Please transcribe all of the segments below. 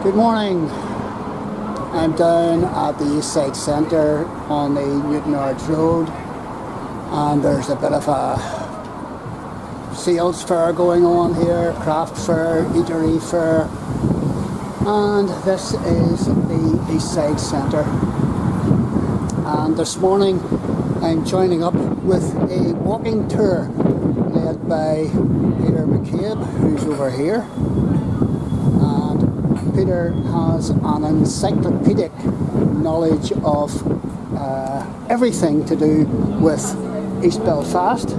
Good morning. I'm down at the Eastside Centre on the Untitled Road, and there's a bit of a sales fair going on here, craft fair, eatery fair, and this is the Eastside Centre. And this morning I'm joining up with a walking tour led by Peter McCabe, who's over here. And Peter has an encyclopedic knowledge of everything to do with East Belfast.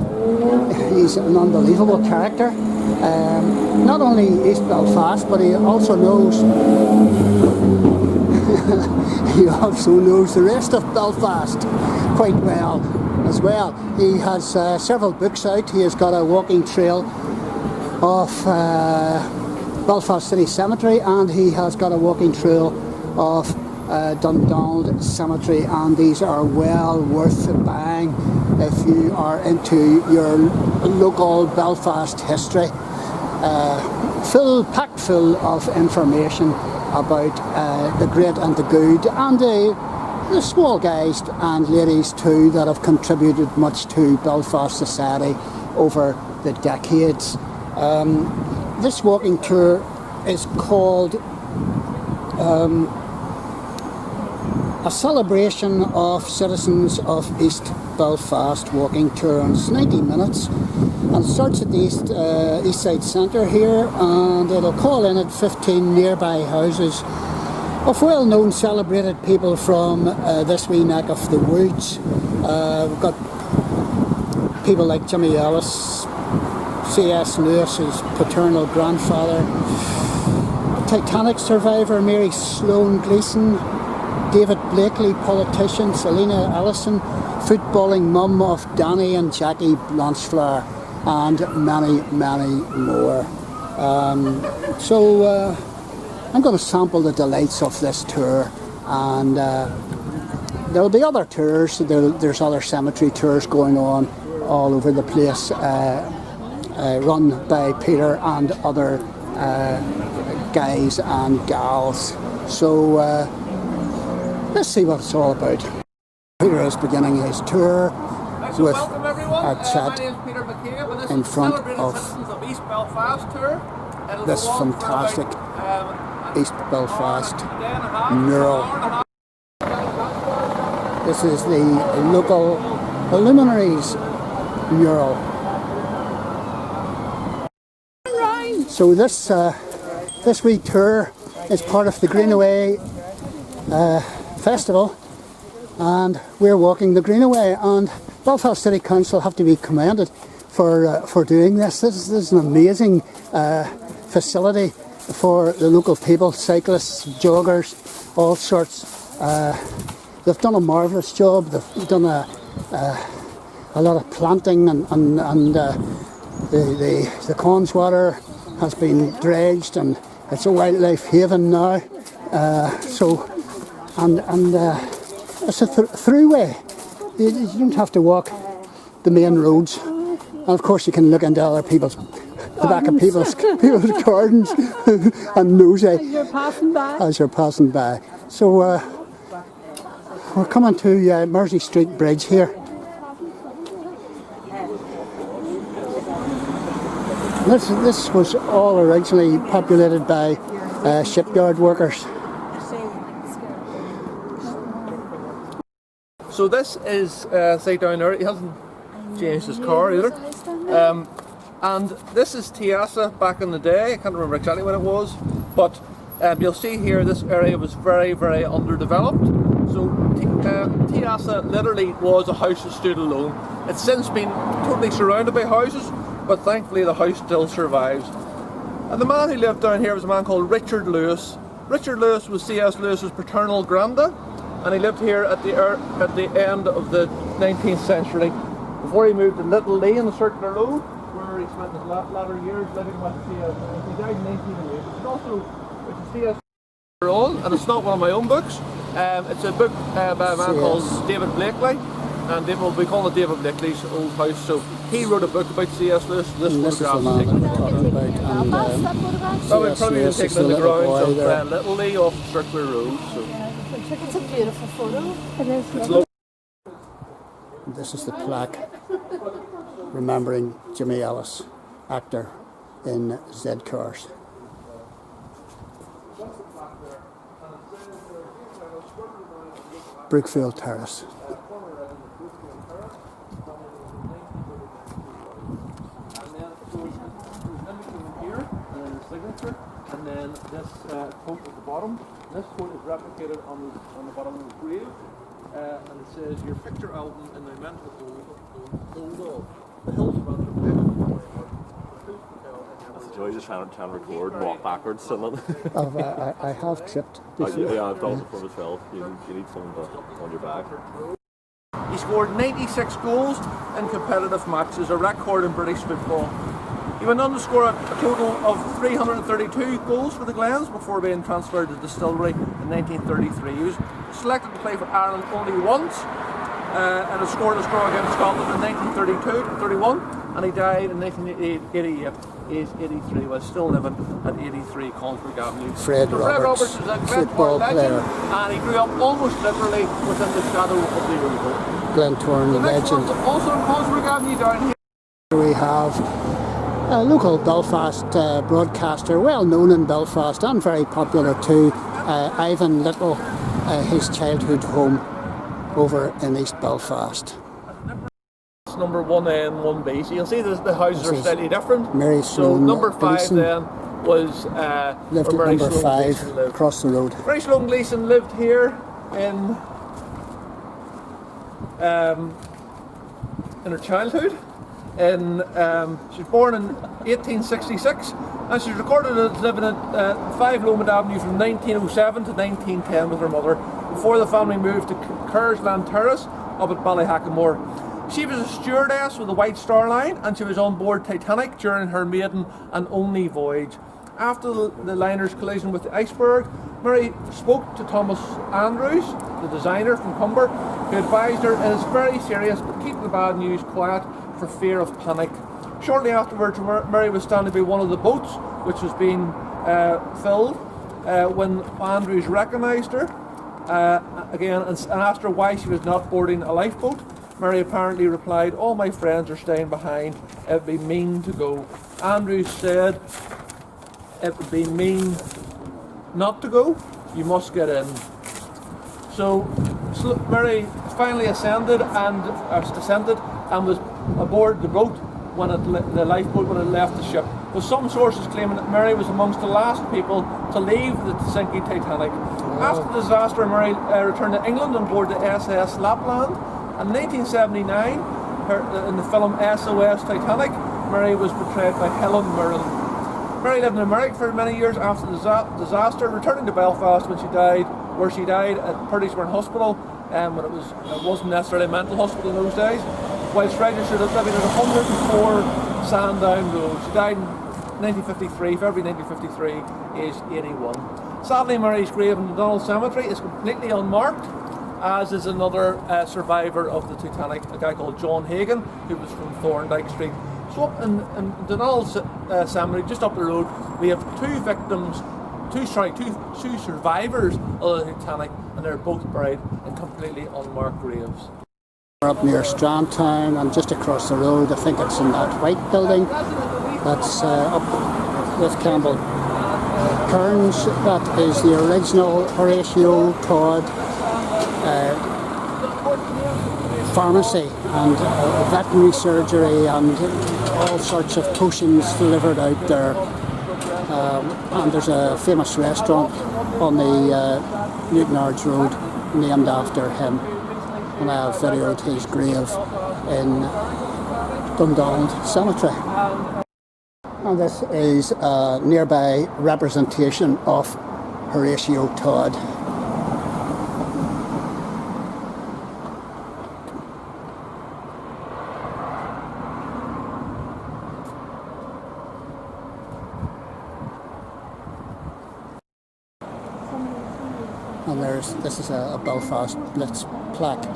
He's an unbelievable character. Not only East Belfast, but he also knows the rest of Belfast quite well as well. He has several books out. He has got a walking trail of Belfast City Cemetery, and he has got a walking trail of Untitled Cemetery, and these are well worth buying if you are into your local Belfast history. Packed full of information about the great and the good, and the small guys and ladies too that have contributed much to Belfast society over the decades. This walking tour is called a celebration of citizens of East Belfast walking tour, and it's 90 minutes, and it starts at the Eastside Centre here, and it'll call in at 15 nearby houses of well-known celebrated people from this wee neck of the woods. We've got people like Jimmy Ellis, C.S. Lewis's paternal grandfather, Titanic survivor Mary Sloan Gleeson, David Blakely, politician, Selena Ellison, footballing mum of Danny and Jackie Blanchflower, and many, many more. So I'm going to sample the delights of this tour, and there'll be other tours. There's other cemetery tours going on all over the place, run by Peter and other guys and gals. So let's see what it's all about. Peter is beginning his tour with a chat in front of East Belfast tour. This fantastic East Belfast mural. This is the local luminaries mural. So this week tour is part of the Greenaway Festival, and we're walking the Greenaway, and Belfast City Council have to be commended for doing this. This is an amazing facility for the local people, cyclists, joggers, all sorts. They've done a marvellous job. They've done a lot of planting, and the Conswater has been dredged, and it's a wildlife haven now. It's a throughway. You don't have to walk the main roads, and of course you can look into other people's, the back of people's gardens and nosy as you're passing by. So we're coming to Mersey Street Bridge here. This was all originally populated by shipyard workers. So this is, say down there, he hasn't changed his car either. And this is Tiasa back in the day. I can't remember exactly when it was, but you'll see here this area was very, very underdeveloped. So Tiasa literally was a house that stood alone. It's since been totally surrounded by houses, but thankfully the house still survives. And the man who lived down here was a man called Richard Lewis. Richard Lewis was C.S. Lewis's paternal granddad, and he lived here at the end of the 19th century, before he moved to Little Lee in the Circular Road, where he spent his latter years living with C.S. He died in 1908. It's also C.S. and it's not one of my own books. It's a book by a man called David Blakely, and we call it David Blakely's old house. So he wrote a book about C.S. Lewis. This is the photograph man that we're talking about. And probably C.S. Lewis taken is in the the little grounds boy of there. Little Lee off Circular Road. So It's a beautiful photo. It is. it's lovely. This is the plaque remembering Jimmy Ellis, actor in Z Cars. Brookfield Terrace. And then this quote at the bottom. This quote is replicated on the bottom of the grave, and it says, "Your picture album in the mental hold the hills of Antrim." That's the joy, just trying to record and walk backwards still. I have tripped before. Yeah, I've done it before as well. You need someone on your back. He scored 96 goals in competitive matches, a record in British football. He went on to score a total of 332 goals for the Glens before being transferred to Distillery in 1933. He was selected to play for Ireland only once and had scored a draw against Scotland in 1932-31, and he died in 1988, aged 83, while still living at 83 Colesburg Avenue. Fred Roberts is a football legend, player. and he grew up almost literally within the shadow of the Oval. Glentoran The next legend. one's also on Colesburg Avenue down here. We have a local Belfast broadcaster, well known in Belfast and very popular too, Ivan Little, his childhood home over in East Belfast. It's number 1A and 1B, so you'll see the houses are slightly different. Mary So Sloan number 5 Gleeson then was lived where at Mary number Sloan 5 Gleeson lived. across the road. Mary Sloan Gleeson lived here in her childhood. She was born in 1866, and she's recorded as living at 5 Lomond Avenue from 1907 to 1910 with her mother, before the family moved to Kersland Terrace up at Ballyhackamore. She was a stewardess with the White Star Line, and she was on board Titanic during her maiden and only voyage. After the liner's collision with the iceberg, Mary spoke to Thomas Andrews, the designer from Humber, who advised her, "It is very serious, but keep the bad news quiet for fear of panic." Shortly afterwards, Mary was standing by one of the boats which was being filled when Andrews recognised her again and asked her why she was not boarding a lifeboat. Mary apparently replied, "All my friends are staying behind. It would be mean to go." Andrews said, "It would be mean not to go. You must get in." So Mary finally ascended and was aboard the boat the lifeboat when it left the ship, with some sources claiming that Mary was amongst the last people to leave the sinking Titanic. After the disaster, Mary returned to England on board the SS Lapland. In 1979, in the film SOS Titanic, Mary was portrayed by Helen Mirren. Mary lived in America for many years after the disaster, returning to Belfast where she died at Purdysburn Hospital, when it wasn't necessarily a mental hospital in those days, whilst registered as living at 104 Sandown Road. She died in February 1953, aged 81. Sadly, Mary's grave in the Donald Cemetery is completely unmarked, as is another survivor of the Titanic, a guy called John Hagan, who was from Thorndike Street. So up in Donald Cemetery, just up the road, we have two survivors of the Titanic, and they're both buried in completely unmarked graves. We're up near Strandtown and just across the road, I think it's in that white building that's up with Campbell Kearns. That is the original Horatio Todd pharmacy and veterinary surgery and all sorts of potions delivered out there. And there's a famous restaurant on the Newtonards Road named after him. And I have videoed his grave in Dundonald Cemetery. And this is a nearby representation of Horatio Todd. And this is a Belfast Blitz plaque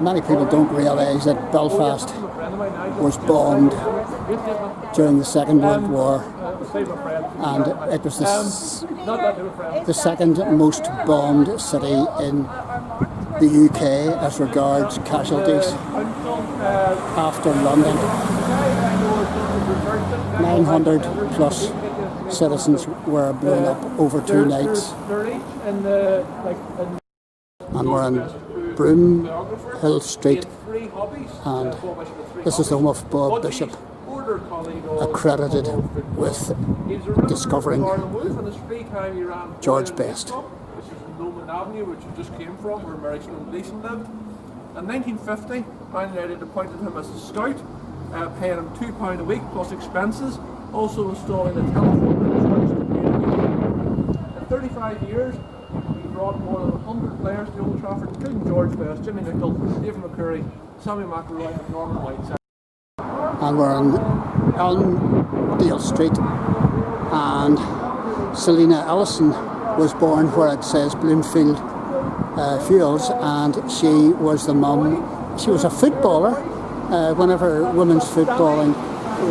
many people don't realise that Belfast was bombed during the Second World War, and it was the second most bombed city in the UK as regards casualties after London. 900 plus citizens were blown up over 2 nights. And we're on Broomhill Street, and this is the home of Bob Bishop, accredited with discovering George Best. Avenue, which we just came from, where Mary Sloan Gleason lived. In 1950, Man United appointed him as a scout, paying him £2 a week plus expenses, also installing a telephone in his house to pay him. In 35 years, he brought more than 100 players to Old Trafford, including George Best, Jimmy Nicholl, David McCurry, Sammy McElroy and Norman Whiteside. And we're on Elmdale Street, and Selena Ellison was born where it says Bloomfield Fields, and she was the mum. She was a footballer. Whenever women's footballing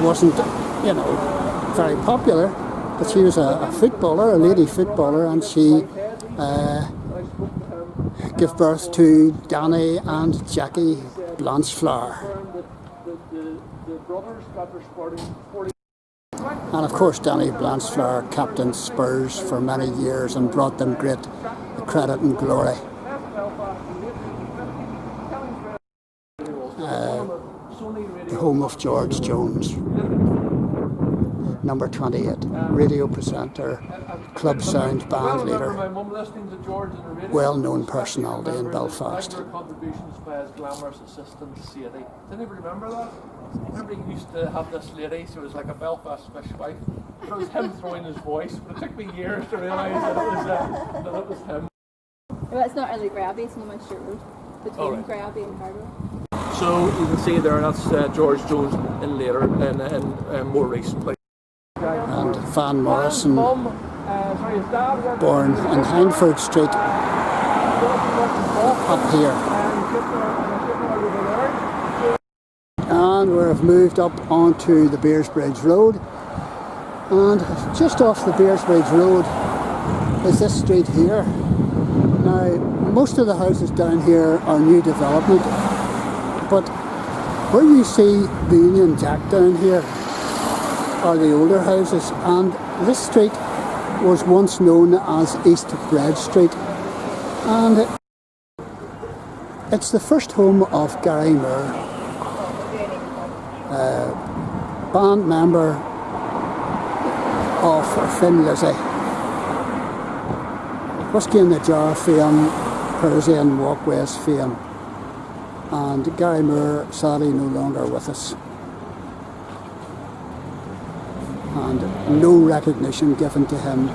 wasn't, very popular, but she was a footballer, a lady footballer, and she gave birth to Danny and Jackie Blanchflower. And of course Danny Blanchflower captained Spurs for many years and brought them great credit and glory. The home of George Jones, number 28, radio presenter, club sound band leader, well-known personality in Belfast. Contributions by his glamorous assistant Sadie. Did anybody remember that? Remember he used to have this lady, she was like a Belfast fishwife. It was him throwing his voice, but it took me years to realise that it was him. Well, it's not really Grabby, it's Newmanshire Road, between Grabby and Cardo. So you can see there, that's George Jones in later, in more recently. And Van Morrison, born in Hindford Street, up here. And we've moved up onto the Beersbridge Road, and just off the Beersbridge Road is this street here. Now, most of the houses down here are new development, but where you see the Union Jack down here are the older houses, and this street was once known as East Bread Street, and it's the first home of Gary Moore, band member of Thin Lizzy, Whiskey in the Jar fame, Parisian Walkways fame, and Gary Moore sadly no longer with us, and no recognition given to him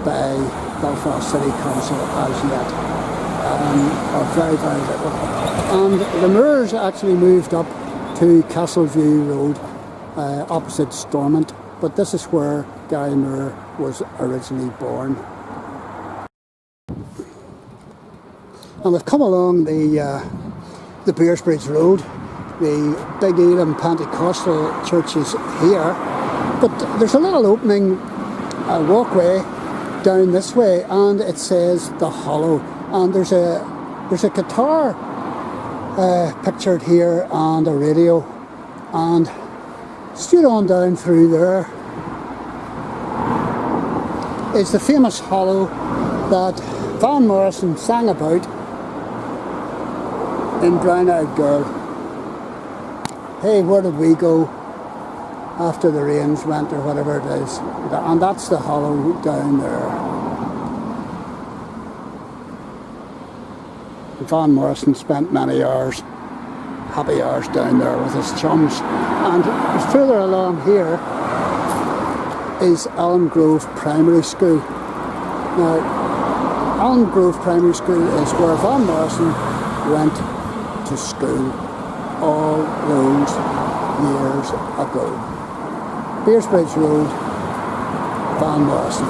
by Belfast City Council as yet, or very, very little. And the Moores actually moved up to Castleview Road, opposite Stormont, but this is where Gary Moore was originally born. And we've come along the Beersbridge Road. The Big Edom Pentecostal church is here, but there's a little opening, a walkway down this way, and it says The Hollow, and there's a guitar pictured here and a radio, and straight on down through there is the famous hollow that Van Morrison sang about in Brown Eyed Girl. Hey, where did we go after the rains went, or whatever it is, and that's the hollow down there. Van Morrison spent many hours, happy hours down there with his chums. And further along here is Elm Grove Primary School. Now, Elm Grove Primary School is where Van Morrison went to school all those years ago. Beersbridge Road, Van Morrison.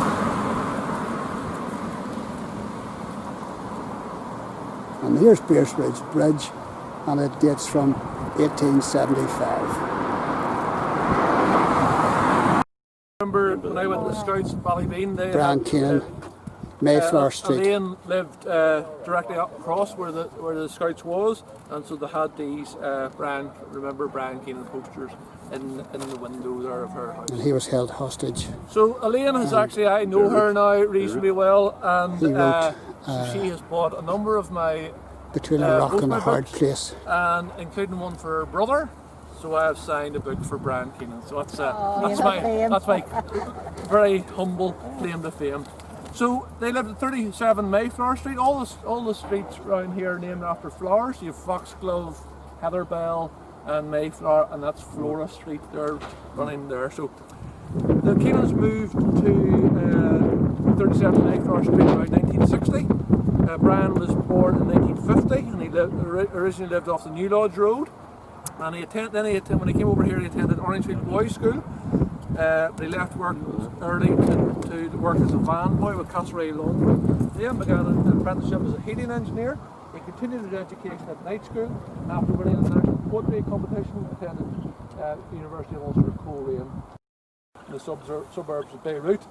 And here's Beersbridge Bridge, and it dates from 1875. Remember when I went to the Scouts in Ballybean, they Brian had, Keenan, Mayflower Street. Elaine lived directly up across where the Scouts was, and so they had these Brian Keenan posters in the window there of her house. And he was held hostage. So Elaine has actually, I know her now reasonably well, and He wrote, so she has bought a number of my Between a Rock both and a my Hard books, Place. and including one for her brother. So I have signed a book for Brian Keenan. So that's my very humble claim to fame. So they lived at 37 Mayflower Street. All the streets around here are named after flowers. You have Foxglove, Heatherbell, and Mayflower, and that's Flora Street. They're running there. So the Keenans moved to 37 Mayflower Street around 1960. Brian was born in 1950, and he originally lived off the New Lodge Road. And when he came over here, he attended Orangefield Boys School. But he left work early to work as a van boy with Castlereagh Laundry. He then began an apprenticeship as a heating engineer. He continued his education at night school. After winning a national poetry competition, attended University of Ulster Coleraine in the suburbs of Beirut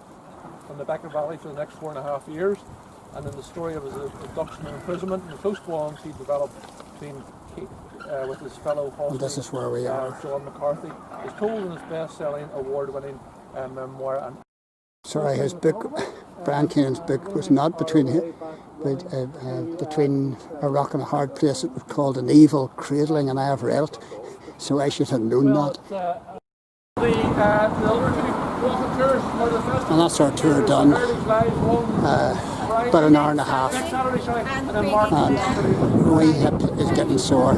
and the Becker Valley for the next 4.5 years. And then the story of his abduction and imprisonment and the close bonds he developed between with his fellow hostage, And this is where we are. John McCarthy, is told in his best-selling, award-winning memoir. And Sorry, his book, Brian Keenan's book, was not between a rock and a hard place. It was called An Evil Cradling, and I have read it, so I should have known that. The other two walking tours for the festival. And that's our tour done. About an hour and a half. Next Saturday, sorry, and then And my hip is getting sore.